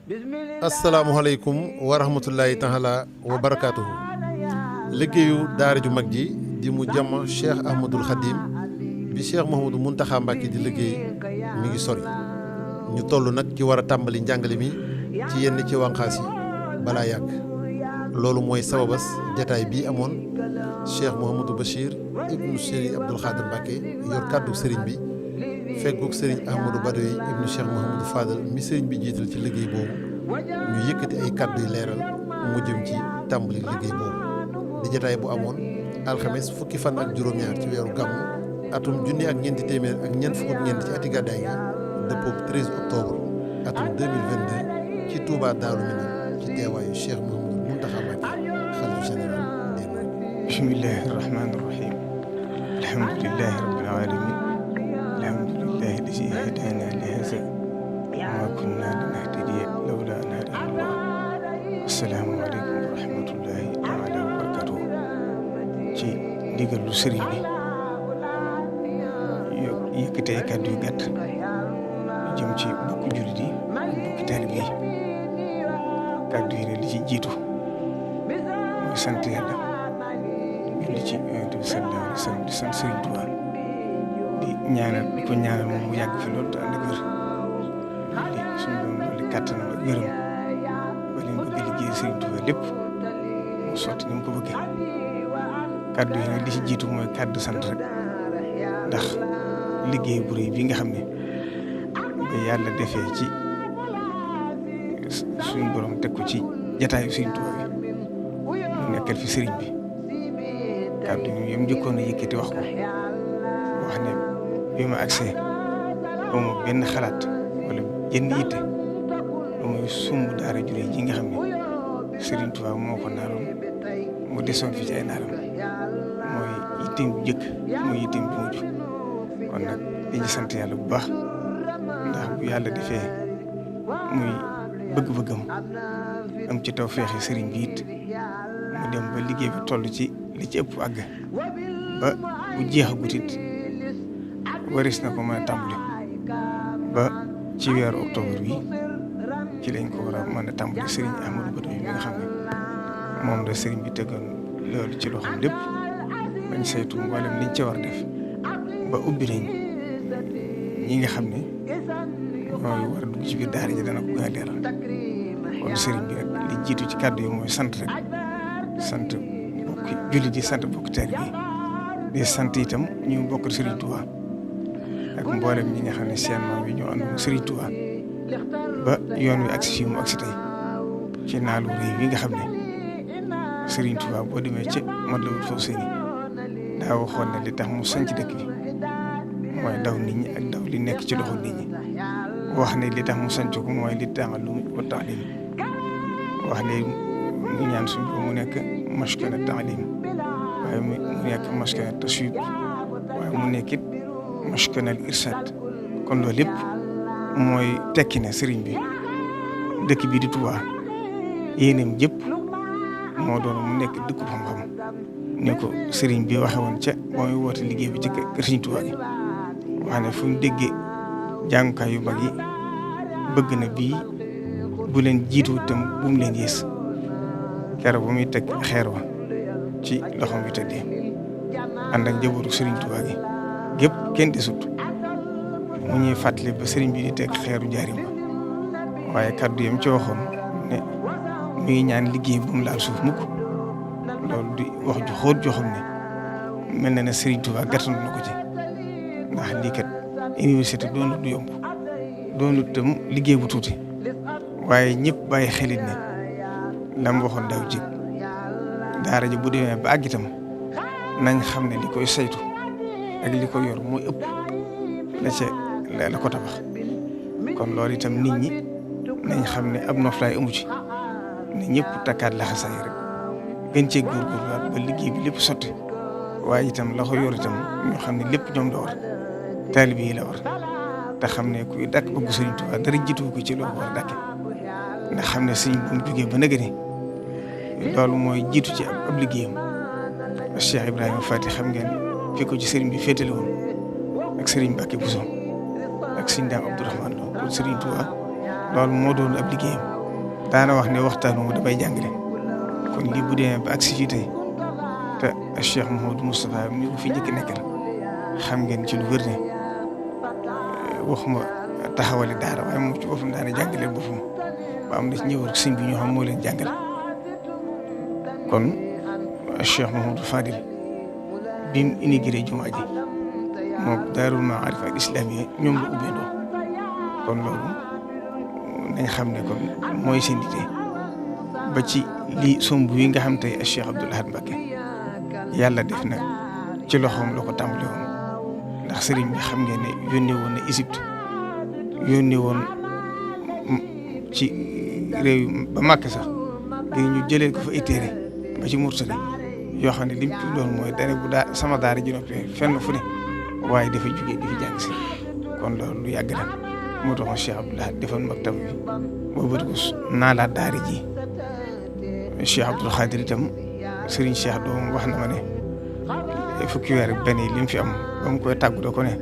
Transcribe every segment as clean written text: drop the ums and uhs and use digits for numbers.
asalaamualeykum wa rahmatullahi taala wa barakaatuhu. liggéeyu daara ju mag ji di mu jàmm Cheikh Ahmadul Khadim bi Cheikh Mouhamadou Mountakha Mbacké di liggéey mi ngi sori ñu toll nag ci war a tàmbali njàngale mi ci yenn ci wànqaas yi balaa yàgg. loolu mooy sababas jataay bii amoon Cheikh Mouhamadou Bachir ibnu Serigne Abdoul Khadir Mbacké yor kàddu sëriñ bi feggoog Serigne Ahmadou Badoy ibnu Cheikh Mouhamadou Fadal mi sëriñ bi jiital ci liggéey boobu ñu yëkkati ay kàddu yu leeral mu jëm ci tàmbali liggéey boobu di jataay bu amoon alxames fukki fan ak juróom-ñaar ci weeru gàmmu atum junni ak ñeenti téeméer ak ñeent fukk ak ñeent ci ati gàddaay gi dëppoog 13 octobre atum 2022 ci Touba Daaru Minam ci teewaayu Cheikh Mouhamadou Mountakha Mbacké xalifa général des mourides. bismillahi rahmaani rahim alhamdulillahi rabbil alamin alhamdulillahi lazi hadana li haza wa ma kunna linahtadiya lawla an hadana Allah. assalaamu aleykum wa rahmatullahi taala wa barakatuh. ci ndigalu sëriñ bi yëkkati ay kàddu yu gàtt jëm ci bokki jullit yi bokki taalib yi. kàddu yi li ci jiitu mooy sant yàlla julli ci Yonent bi sallallahu alayhi wa sallam di sant Sëriñ Tuubaa di ko ñaanal moom mu yàgg fi loolu te ànd ak wér di suñu doon dolli kàttan ak wéram ba leen bëgg liggéey Sëriñ Tuubaa lépp mu sotti ni mu ko bëggee. kàddu yi nag li ci jiitu mooy kàddu sant rek ndax liggéey bu rëy bi nga xam ne ba yàlla defee ci suñu borom teg ko ci jataayu Sëriñ Tuubaa bi mu nekkal fi sëriñ bi kàddu yi yam njëkkoon a yëkkati wax ko wax ne bi ma agsee amu benn xalaat wala jenn yitte ba muy sumb daara jure ji nga xam ne Sëriñ Tuubaa moo ko naaloon mu desoon fi ci ay naalam mooy yitteem bu njëkk mooy yitteem bu mujj kon nag dañuy sant yàlla bu baax ndax bu yàlla defee muy bëgg-bëggam am ci tawfeexi sëriñ bi it mu dem ba liggéey bi toll ci li ci ëpp àgg ba bu jeexagut it waris na ko mën a tàmbali ba ci weeru octobre bi ci lañ ko war a mën a tàmbali sëriñ Ahmadou Badoy mi nga xam ne moom la sëriñ bi tegoon loolu ci loxoom lépp bañ saytu mboolem liñ ca war a def ba ubbi nañ ñi nga xam ne mooy war a dugg ci biir daara ji dana ko gën a leeral kon sëriñ bi rek li jiitu ci kàddu yi mooy sant rek sant bokki jullit yi sant bokki taalibe bi di sant itam ñu bokk Sëriñ Tuubaa ak mboolem ñi nga xam ne seen maam yi ñoo àndoon Sëriñ Tuubaa ba yoon wi agsi fii mu agsi tey ci naalu réew yi nga xam ne Sëriñ Tuubaa boo demee ci Matlabul Fawzayni daa waxoon ne li tax mu sanc dëkk bi mooy daw nit ñi ak daw li nekk ci loxo nit ñi wax ne li tax mu sanc ko mooy li ta'allum wa ta'lim wax ne mu ñaan suñu ko mu nekk maskana ta'lim waaye mu nekk maskana taswib waaye mu nekk it maskana irsaad kon loolu lépp mooy tekki ne sëriñ bi dëkk bi di Touba yéeneem jëpp moo doon mu nekk dëkku xam-xam ne ko sëriñ bi waxe woon ca ba muy woote liggéey bi ci kër Sëriñ Tuubaa gi wax ne fu ñu déggee jàngukaay yu mag yi bëgg na bii bu leen jiitu itam bu mu leen yées keroog ba muy teg xeer wa ci loxoom bi tëddee ànd ak njabootu Sëriñ Tuubaa gi gépp kenn desut mu ñuy fàttali ba sëriñ bi di teg xeeru jaarim ba waaye kaddu yam ci waxoon ne mi ngi ñaan liggéey bu mu laal suuf mukk loolu di wax ju xóot joo xam ne mel na ne Sëriñ Tuubaa gàttandu na ko ci ndax lii kat université doonut du yomb doonut tam liggéey bu tuuti waaye ñëpp bàyyi xelit ne la mu waxoon daaw jég daara ji bu demee ba àgg itam nañ xam ne li koy saytu ak li ko yor mooy ëpp la ko tabax kon loolu itam nit ñi nañ xam ne ab noflaay amu ci ne ñëpp takkaat laxasaay rek gën cee góorgóorluwaat ba liggéey bi lépp sotti waaye itam la ko yor itam ñoo xam ne lépp ñoom la war taalibe yi la war te xam ne kuy dàkk bëgg Sëriñ Tuubaa dara jiitu ko ci loolu war a dàkke ndax xam ne sëriñ bu mu jógee ba nëgë ni loolu mooy jiitu ci ab liggéeyam Cheikh Ibrahima Fati xam ngeen fi ko ci sëriñ bi féetale woon ak sëriñ Mbacke Bousso ak sëriñ Daam Abdourahmane Lo kon Sëriñ Tuubaa loolu moo doon ab liggéeyam daana wax ne waxtaanu mu damay jàngale kon lii bu demee ba agsi fii tey te Cheikh Mouhamadou Moustapha mi ko fi njëkk nekkal xam ngeen ci lu wér ne waxuma taxawale daara waaye moom ci boppam daana jàngale boppam ba am na ci ñëwal sëñ bi ñoo xam moo leen jàngal kon Cheikh Mouhamadou Fadil bi mu inauguré jumaa ji moom Daarul Maarif al Islamiyya ñoom la ubbeendoo kon loolu nañ xam ne kon mooy seen yitte ba ci lii somb yi nga xam tey Cheikh Abdoul Ahad Mbacké yàlla def na ci loxoom la ko tàmbali woon ndax sëriñ bi xam ngeen ne yónnee woon na Égypte yónnee woon ci réew ba Màkka sax ngir ñu jëlee ko fa ay téere ba ci Mursali yoo xam ne lim ci loolu mooy dane bu daa sama daara ji noppee fenn fu ne waaye dafa jugee di fi jàng si kon loolu lu yàgg na moo taxoon Cheikh Abdoul Ahad defoon maktab bi boo bëri ko naa laa daara ji Cheikh Abdoul Khadir itam Serigne Cheikh doom wax na ma ne fukki weer ak benn yi li mu fi am ba mu koy tàggu da ko ne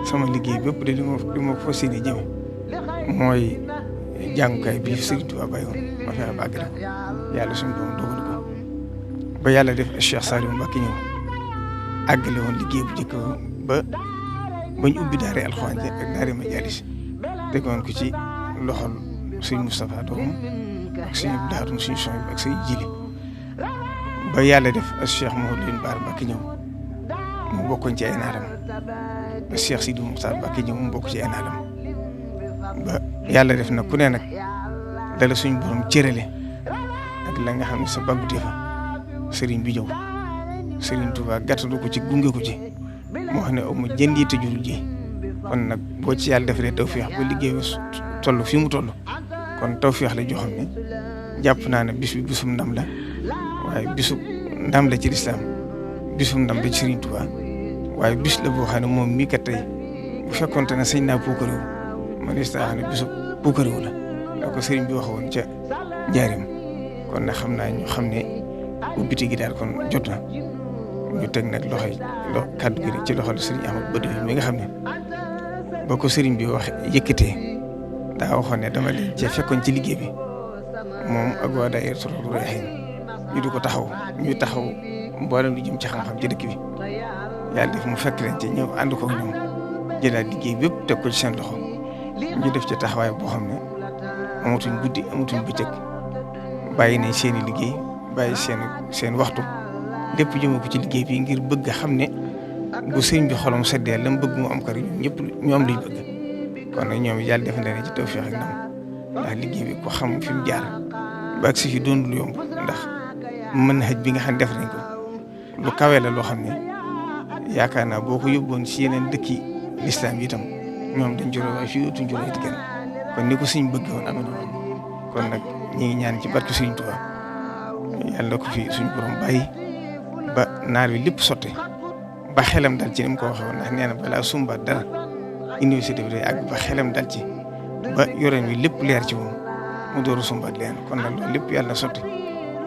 sama liggéey bépp de li ma ko fas yéene jëme mooy jàngukaay bii Serigne Touba bàyyoon ma fexe ba àggale ko yàlla suñu doom dogal ko ba yàlla def Cheikh Saliou Mbacké ñëw àggale woon liggéey bu njëkk ba bañ ubbi daare alxuraan ak daare majaalis tegoon ko ci loxol suñ Moustapha doom ak suñu daarum suñu son ak suñu jili ba yàlla def Cheikh Mouhamadou Bara Mbacké ñëw mu bokkoon ci ay naaram ba Cheikh Sidi Moukhtar Mbacké ñëw mu bokk ci ay naaram ba yàlla def na ku ne nag dala suñu borom cërale ak la nga xam ne sa baggu fa sëriñ bi ñëw sëriñ Touba gàttandu ko ci gunge ko ci moo xam ne amu jëndi te jurul ji kon nag boo ci yàlla defalee tawfeex ba liggéey bi toll fi mu toll kon tawfeex la joo xam ne jàpp naa ne bis bi bisum ndam la waaye bisum ndam la ci lislaam bisum ndam la ci sëriñ Touba waaye bis la boo xam ne moom mii kat tey bu fekkoonte ne sëñ naa puukarewu man is naa xam ne bisu puukarewu la da ko sëriñ bi waxoon ca njaarim kon nag xam naa ñu xam ne ubbite gi daal kon jot na ñu teg nag kàddu gi ci loxol sëriñ Ahmad Badawi mi nga xam ne boo ko sëriñ bi wax yëkkatee daa waxoon ne dama leen cee fekkoon ci liggéey bi moom ak waa daayira Rawdu Rayaahiin ñu di ko taxaw ñuy taxaw mboolem lu jëm ci xam-xam ci dëkk bi yàlla def mu fekk leen ci ñëw ànd ko ñoom jëlaat liggéey bépp teg ko ci seen loxo ñu def ci taxawaay boo xam ne amatuñ guddi amatuñ bëccëg bàyyi nañ seen i liggéey bàyyi seen waxtu lépp jëme ko ci liggéey bi ngir bëgg xam ne bu sëriñ bi xolam seddee lam bëgg mu am kër ñëpp ñoom lañ bëgg kon nag ñoom yàlla def na leen ci tawfeex ak ndam ndax liggéey bi ko xam fi mu jaar ba ak si fi doon lu yomb ndax mën xëj bi nga xam ne def nañ ko lu kawe la loo xam ne yaakaar naa boo ko yóbboon ci yeneen dëkki lislaam yi itam ñoom dañ joro waaye fii dootuñ joro it kenn kon ni ko sëriñ bëgg woon amee noonu kon nag ñi ngi ñaan ci barke Sëriñ Tuubaa yàlla ko fi suñu borom bàyyi ba naar wi lépp sotti ba xelam dal ci ni mu ko waxee woon ndax nee na balaa sumbaat dara université bi day àgg ba xelam dal ci ba yoreen wi lépp leer ci moom mu door a sumbaat leen kon nag loolu lépp yàlla sotti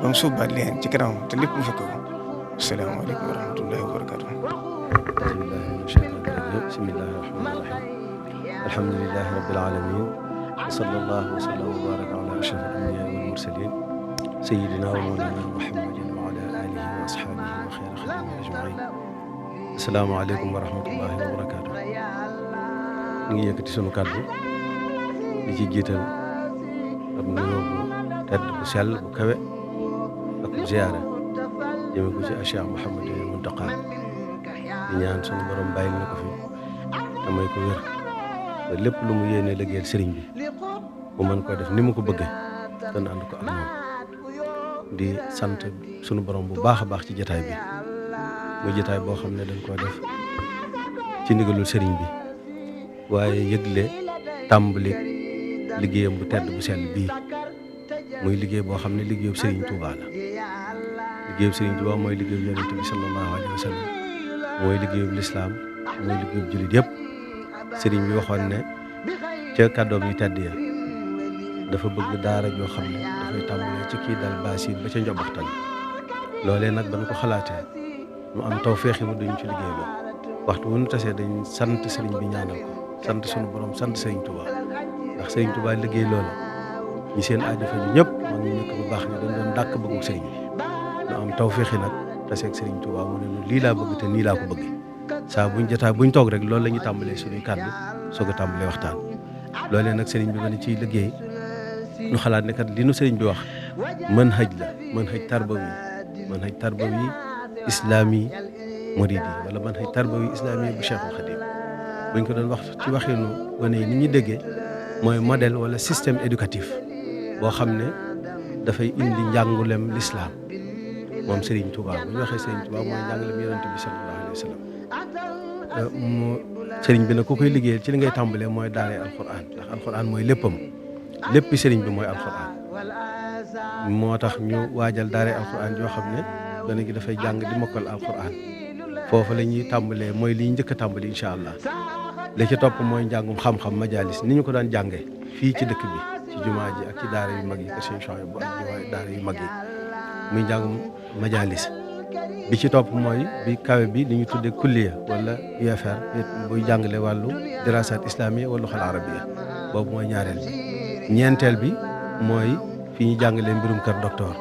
ba mu sumbaat leen ci kanamam te lépp mu fekk ko asalaamaaleykum wa rahmatullahi wa barakatuh. bismillahi rahmaani rahim alhamdulillahi rabbil alamin wa sallallahu wa sallam wa baraka ala ashrafil anbiya wal mursalin sayyidina wa mawlana muhammadin wa ala alihi wa ashabihi wa xayra xadimi ajmain asalaamaaleykum wa rahmatullahi wa barakaatu. ñu ngi yëkkati sunu kàddu di ci jiital ab nuyoo bu tedd bu sell bu kawe ak bu ziyaara jëme ko ci Cheikh Mouhamadou Mountakha di ñaan sunu borom bàyyil na ko fi te may ko wér ba lépp lu mu yéene liggéeyal sëriñ bi mu mën koo def ni mu ko bëggee te ànd ko ak moom di sant sunu borom bu baax a baax ci jataay bi muy jataay boo xam ne dañ koo def ci ndigalul sëriñ bi waaye yëgle tàmbali liggéeyam bu tedd bu sell bii muy liggéey boo xam ne liggéeyub sëriñ Touba la liggéeyub sëriñ Touba mooy liggéeyub yonent bi sallallahu alayhi wa sallam mooy liggéeyub lislaam mooy liggéeyub jullit yëpp sëriñ bi waxoon ne ca kàddoom yu tedd ya dafa bëgg daara joo xam ne dafay tàmbalee ci kii dal baasin ba ca njobaxtal loolee nag dañ ko xalaatee mu am tawfeex mu duñ ci liggéey ba waxtu wu ñu tasee dañ sant sëriñ bi ñaanal ko sant sunu borom sant sëriñ Touba ndax sëriñ Touba liggéey loola ñi seen aajo faju ñëpp mag ñu nekk bu baax ni dañ doon dàkk bëggu sëriñ bi nu am tawféexi nag taseeg sëriñ Tuubaa mu ne nu lii laa bëgg te nii laa ko bëggee saa buñ toog rek loolu la ñuy tàmbalee suñuy kàddu soog a tàmbalee waxtaan loolee nag sëriñ bi ma ne ciy liggéey nu xalaat ne kat li nu sëriñ bi wax mën haj la mën haj tarbawi islaami muridi wala mën haj tarbawi islaami bu Cheikhul Khadim buñ ko doon wax ci waxinu wane ni ñu déggee mooy modèle wala système éducatif boo xam ne dafay indi njàngulem lislaam moom Serigne Touba bu ñu waxee Serigne Touba mooy njàngulem yonent bi sallallahu alayhi wa sallam Serigne bi nag ku koy liggéeyal ci li ngay tàmbalee mooy daaree alquran ndax alquran mooy léppam léppi Serigne bi mooy alquran moo tax ñu waajal daaree alquran yoo xam ne gone gi dafay jàng di mokkal alquran foofu la ñuy tàmbalee mooy li njëkk a tàmbali incha allah la ci topp mooy njàngum xam-xam majalis ni ñu ko daan jàngee fii ci dëkk bi ci jumaa ji ak ci daara yu mag yi kër Sëñ Chouaïbou bu ak daara yu mag yi muy njàngum majalis bi ci topp mooy bi kawe bi li ñu tuddee kulliya wala UFR buy jàngale wàllu dirasat islamiyya wala luxal arabiyya boobu mooy ñaareel bi ñeenteel bi mooy fi ñu jàngalee mbirum kër docteur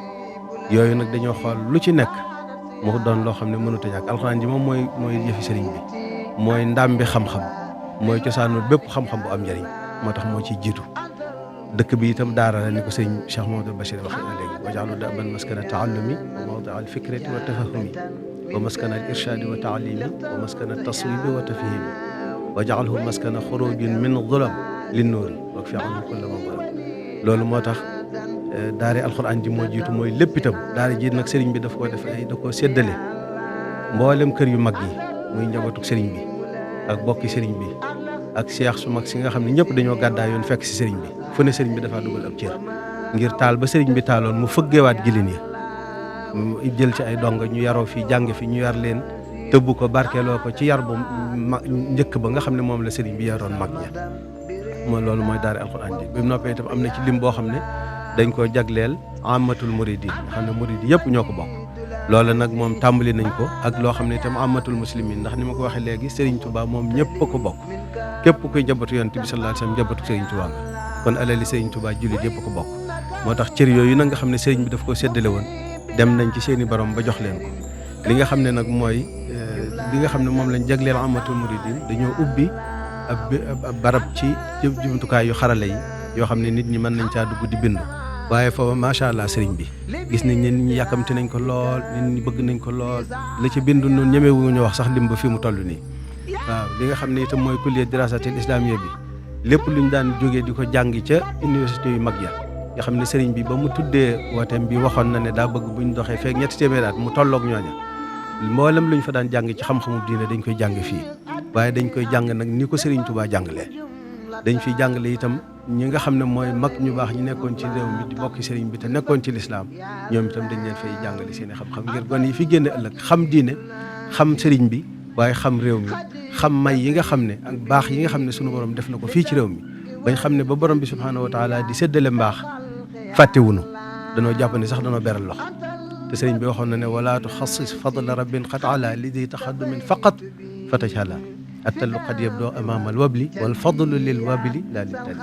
yooyu nag dañoo xool lu ci nekk moo doon loo xam ne mënut a ñàkk alxuraan ji moom mooy yëfi sëriñ bi mooy ndam bi xam-xam mooy cosaanu bépp xam-xam bu am njëriñ moo tax moo ciy jiitu dëkk bi itam daara la ni ko sëriñ Cheikh Mamadou Bachir waxee na léegi wajaalu daban maskana taallumi wa mawdia al fikrati wa tafahumi wa maskana al irshadi wa taalimi wa maskana taswibi wa tafhimi wajaalhu maskana xurujin min zulam linnuuri wa fi anhu kulla man zalam loolu moo tax daara alxuraan ji moo jiitu mooy lépp itam daara ji nag sëriñ bi daf koo séddale mboolem kër yu mag yi muy njabootu sëriñ bi ak bokki sëriñ bi ak seex su mag si nga xam ne ñëpp dañoo gàddaa yoon fekk si sëriñ bi fu ne sëriñ bi dafaa dugal ab cër ngir taal ba sëriñ bi taaloon mu fëggeewaat gilin yi jël ci ay donga ñu yaroo fii jàng fi ñu yar leen tëbb ko barkeeloo ko ci yar bu njëkk ba nga xam ne moom la sëriñ bi yaroon mag ña mooy loolu mooy daara alxuraan ji bi mu noppee itam am na ci lim boo xam ne dañ ko jagleel amatul muridin nga xam ne murid yëpp ñoo ko bokk loolu nag moom tàmbali nañ ko ak loo xam ne itam amatul muslimin ndax ni ma ko waxee léegi Serigne Touba moom ñëpp a ko bokk képp kuy njabootu yonent bi sallallahu alayhi wasallam njabootu Serigne Touba nga kon alali Serigne Touba jullit yëpp a ko bokk moo tax cër yooyu nag nga xam ne Serigne bi daf ko séddale woon dem nañ ci seeni borom ba jox leen ko li nga xam ne nag mooy li nga xam ne moom lañ jagleel amatul muridin dañoo ubbi ab barab ci jumtukaay yu xarale yi yoo xam ne nit ñi mën nañ caa dugg di bindu waaye foofa macha allah sëriñ bi gis nañ ne nit ñi yàkkamte nañ ko lool nit ñi bëgg nañ ko lool la ci bindu noonu ñemewu ñu wax sax lim ba fi mu toll nii waaw li nga xam ne itam mooy kulliya dirasatil islamiyya bi lépp lu ñu daan jógee di ko jàngi ca université yu mag ya nga xam ne sëriñ bi ba mu tuddee wooteem bi waxoon na ne daa bëgg bu ñu doxee feek 3 téeméeri at mu tolloog ñooña mboolem lu ñu fa daan jàng ci xam-xamu diine dañ koy jàng fii waaye dañ koy jàng nag ni ko sëriñ Touba jàngalee dañ fiy jàngale itam ñi nga xam ne mooy mag ñu baax ñu nekkoon ci réew mi di bokki sëriñ bi te nekkoon ci lislaam ñoom itam dañ leen fay jàngale seen i xam-xam ngir gone yi fi génne ëllëg xam diine xam sëriñ bi waaye xam réew mi xam may yi nga xam ne ak baax yi nga xam ne sunu borom def na ko fii ci réew mi bañ xam ne ba borom bi subhaanahu wa taala di séddale mbaax fàttewunu danoo jàpp ne sax danoo beral loxo te sëriñ bi waxoon na ne wala tuxassis fadla rabbin qad ala li di taxaddumin faqat fatajhala attallu qad yabdoo amaamal wabli wal fadlu lil wabli laa lil tali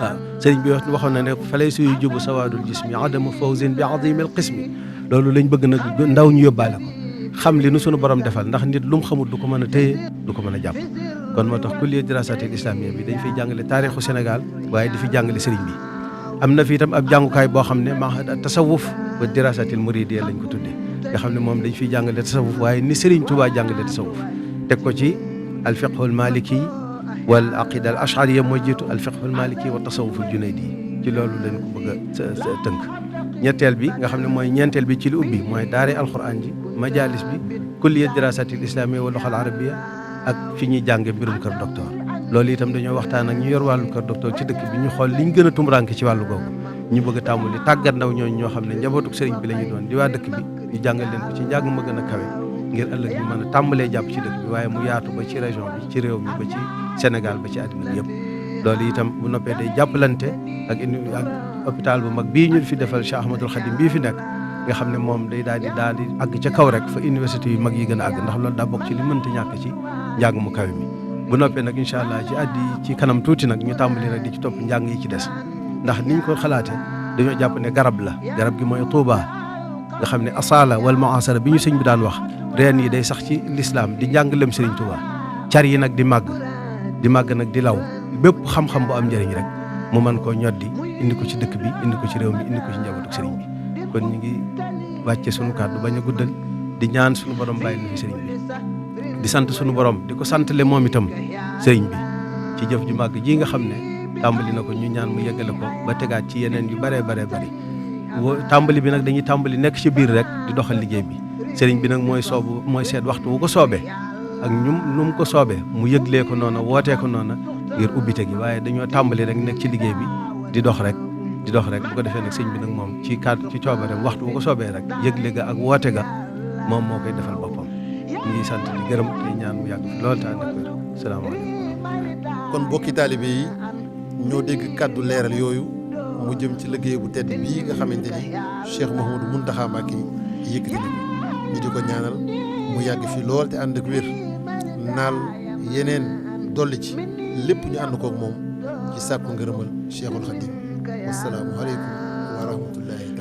waaw sëriñ bi waxoon na ne falay suy jubu sawaadul jismi adamu fawzin bi azimil qismi loolu lañ bëgg nag ndaw ñu yóbbaale ko xam li nu sunu borom defal ndax nit lu mu xamul du ko mën a téye du ko mën a jàpp kon moo tax kulliya dirasatil islamiyya bi dañ fiy jàngale taarixu Sénégal waaye di fi jàngale sëriñ bi am na fi itam ab jàngukaay boo xam ne mahad tasawuf wa dirasatil muridiyya lañ ko tuddee nga xam ne moom dañ fiy jàngale tasawuf waaye ni sëriñ Touba jàngale tasawuf teg ko ci alfiqhul maliki wal aqida al ashariya mooy jiitu alfiqhul maliki wa tasawuful junaydi ci loolu lañ ko bëgg a tënk ñetteel bi nga xam ne mooy ñeenteel bi ci li ubbi mooy daare alquran ji majalis bi kulliya dirasatil islamiyya wal lughal arabiyya ak fi ñuy jànge mbirum kër docteur loolu itam dañoo waxtaan ak ñu yor wàllu kër docteur ci dëkk bi ñu xool liñ gën a tumuraanke ci wàllu googu ñu bëgg a tàmbali tàggat ndaw ñooñu ñoo xam ne njabootuk sëriñ bi la ñu doon di waa dëkk bi ñu jàngal leen ko ci njàng ma gën a kawe ngir ëllëg ñu mën a tàmbalee jàpp ci dëkk bi waaye mu yaatu ba ci région bi ci réew mi ba ci Sénégal ba ci àddina bi yëpp loolu itam bu noppee day jàppalante ak hôpital bu mag bii ñu fi defal Cheikh Ahmadoul Khadim bii fi nekk nga xam ne moom day daal di àgg ca kaw rek fa université yu mag yi gën a àgg ndax loolu daa bokk ci li mënta ñàkk ci njàng mu kawe mi bu noppee nag incha allah ci kanam tuuti nag ñu tàmbali nag di ci topp njàng yi ci des ndax niñ ko xalaate dañoo jàpp ne garab la, garab gi mooy Tuuba nga xam ne asala wal muasara bi ñu sëñ bi daan wax reen yi day sax ci lislaam di njàngalem Sëriñ Tuuba, car yi nag di màgg nag di law, bépp xam-xam bu am njëriñ rek mu mën koo ñoddi indi ko ci dëkk bi, indi ko ci réew mi, indi ko ci njabootu sëriñ bi. kon ñu ngi wàcce sunu kàddu bañ a guddal, di ñaan sunu borom bàyyi na fi sëriñ bi, di sant sunu borom di ko santale moom itam sëriñ bi ci jëf ju màgg ji nga xam ne tàmbali na ko, ñu ñaan mu yeggale ko ba tegaat ci yeneen yu baree bari tàmbali bi nag dañuy tàmbali nekk ci biir rek di doxal liggéey bi. sëriñ bi nag mooy seet waxtu wu ko soobee ak nu mu ko soobee mu yëglee ko noona, wootee ko noona ngir ubbite gi, waaye dañoo tàmbali rek nekk ci liggéey bi di dox rek bu ko defee nag sëñ bi nag moom ci coobareem waxtu bu ko soobee rek yëgle ga ak woote ga moom moo koy defal boppam. ñu ngi sant di gërëm di ñaan mu yàgg fi loolu te ànd ak wér. salaamaaleykum. kon bokki taalibe yi ñoo dégg kàddu leeral yooyu mu jëm ci liggéey bu tedd bii nga xamante ni Cheikh Mouhamadou Mountakha Mbacké yëkkati na ñu di ko ñaanal mu yàgg fi lool te ànd ak wér, naal yeneen dolli ci lépp ñu ànd koog moom ci sàkku ngërëmal Cheikhul Khadim. wassalaamu aleykum wa rahmatullahi